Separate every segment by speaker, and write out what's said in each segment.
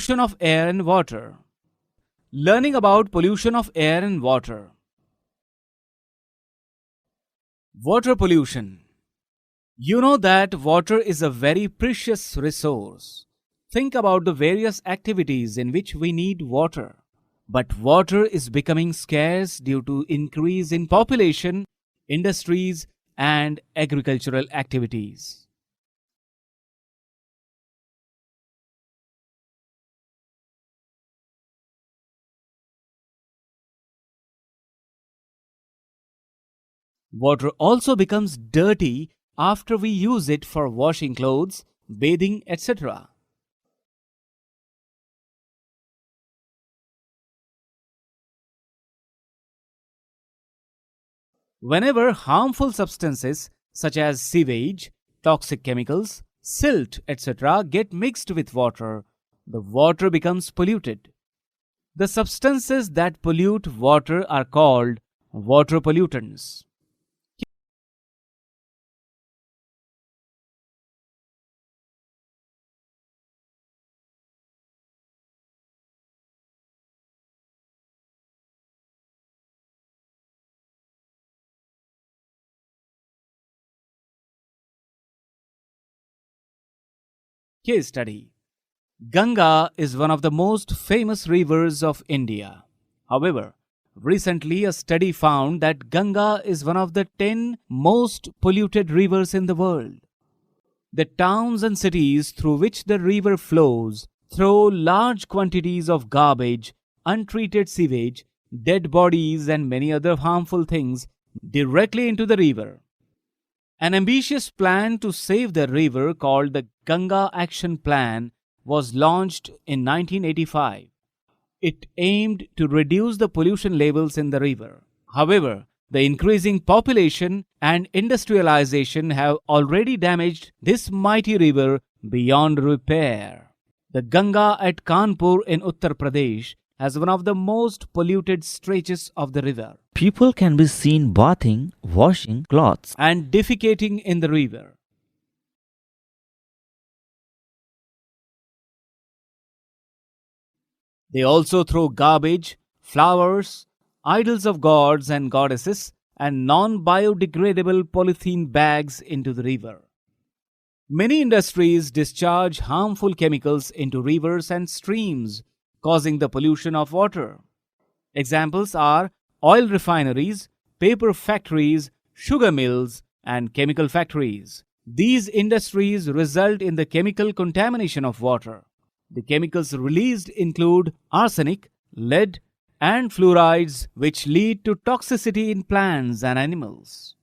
Speaker 1: Pollution of air and water. Learning about pollution of air and water. Water pollution. You know that water is a very precious resource. Think about the various activities in which we need water. But water is becoming scarce due to increase in population, industries, and agricultural activities. Water also becomes dirty after we use it for washing clothes, bathing, etc. Whenever harmful substances such as sewage, toxic chemicals, silt, etc., get mixed with water, the water becomes polluted. The substances that pollute water are called water pollutants. Case study: Ganga is one of the most famous rivers of India. However, recently a study found that Ganga is one of the 10 most polluted rivers in the world. The towns and cities through which the river flows throw large quantities of garbage, untreated sewage, dead bodies, and many other harmful things directly into the river. An ambitious plan to save the river called the Ganga Action Plan was launched in 1985. It aimed to reduce the pollution levels in the river. However, the increasing population and industrialization have already damaged this mighty river beyond repair. The Ganga at Kanpur in Uttar Pradesh has one of the most polluted stretches of the river
Speaker 2: People can be seen bathing, washing clothes,
Speaker 1: and defecating in the river. They also throw garbage, flowers, idols of gods and goddesses, and non biodegradable polythene bags into the river. Many industries discharge harmful chemicals into rivers and streams, causing the pollution of water. Examples are oil refineries, paper factories, sugar mills, and chemical factories. These industries result in the chemical contamination of water. The chemicals released include arsenic, lead, and fluorides, which lead to toxicity in plants and animals.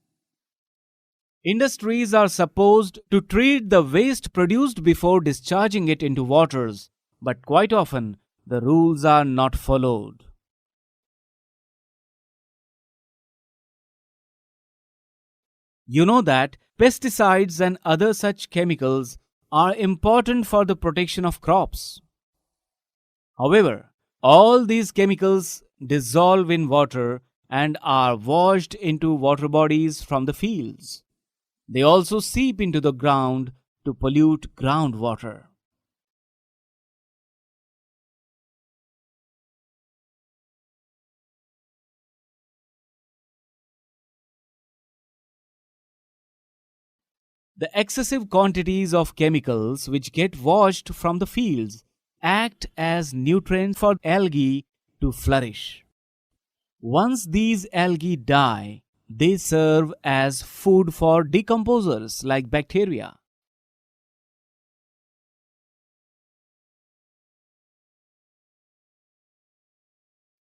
Speaker 1: Industries are supposed to treat the waste produced before discharging it into waters, but quite often the rules are not followed. You know that pesticides and other such chemicals are important for the protection of crops. However, all these chemicals dissolve in water and are washed into water bodies from the fields. They also seep into the ground to pollute groundwater. The excessive quantities of chemicals which get washed from the fields act as nutrients for algae to flourish. Once these algae die, they serve as food for decomposers like bacteria.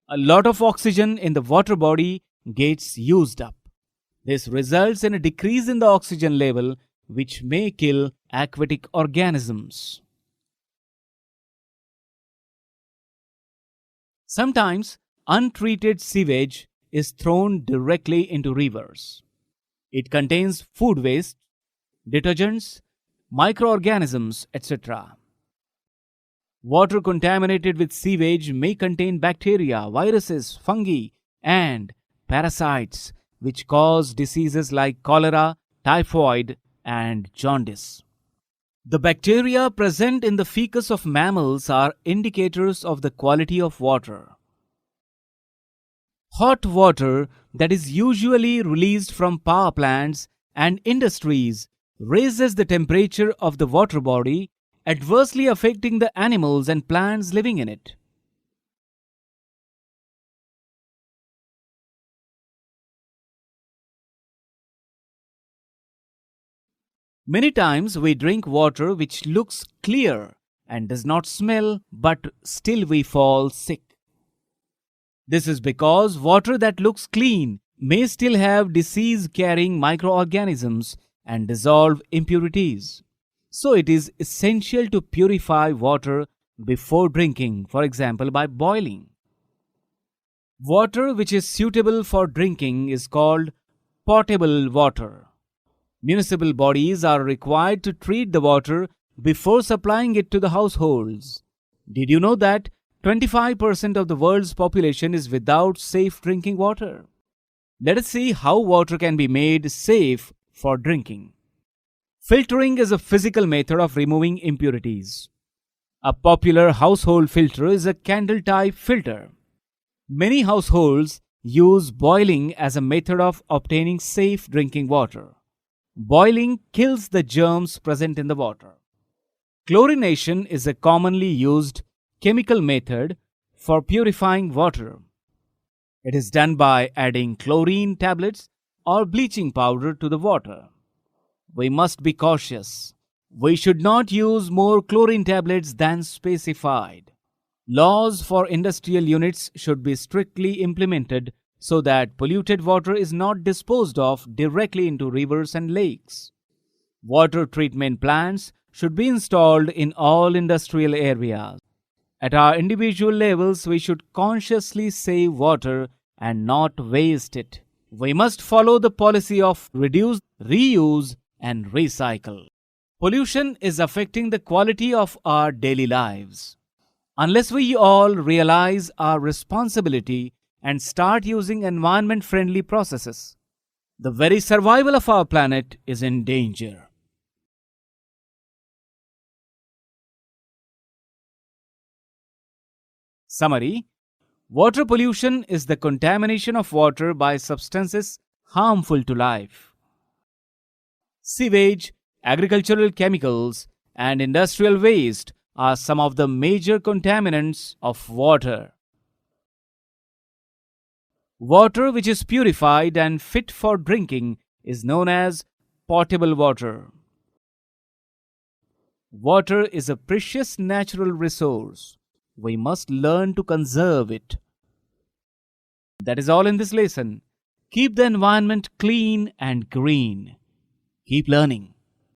Speaker 1: A lot of oxygen in the water body gets used up. This results in a decrease in the oxygen level, which may kill aquatic organisms. Sometimes untreated sewage is thrown directly into rivers. It contains food waste, detergents, microorganisms, etc. Water contaminated with sewage may contain bacteria, viruses, fungi, and parasites, which cause diseases like cholera, typhoid, and jaundice. The bacteria present in the fecus of mammals are indicators of the quality of water. Hot water that is usually released from power plants and industries raises the temperature of the water body, adversely affecting the animals and plants living in it. Many times we drink water which looks clear and does not smell, but still we fall sick. This is because water that looks clean may still have disease carrying microorganisms and dissolve impurities. So it is essential to purify water before drinking, for example, by boiling. Water which is suitable for drinking is called potable water. Municipal bodies are required to treat the water before supplying it to the households. Did you know that 25% of the world's population is without safe drinking water? Let us see how water can be made safe for drinking. Filtering is a physical method of removing impurities. A popular household filter is a candle-type filter. Many households use boiling as a method of obtaining safe drinking water. Boiling kills the germs present in the water. Chlorination is a commonly used chemical method for purifying water. It is done by adding chlorine tablets or bleaching powder to the water. We must be cautious. We should not use more chlorine tablets than specified. Laws for industrial units should be strictly implemented so that polluted water is not disposed of directly into rivers and lakes. Water treatment plants should be installed in all industrial areas. At our individual levels, we should consciously save water and not waste it. We must follow the policy of reduce, reuse, and recycle. Pollution is affecting the quality of our daily lives. Unless we all realize our responsibility and start using environment-friendly processes, the very survival of our planet is in danger. Summary: water pollution is the contamination of water by substances harmful to life. Sewage, agricultural chemicals, and industrial waste are some of the major contaminants of water. Water which is purified and fit for drinking is known as potable water. Water is a precious natural resource. We must learn to conserve it. That is all in this lesson. Keep the environment clean and green. Keep learning.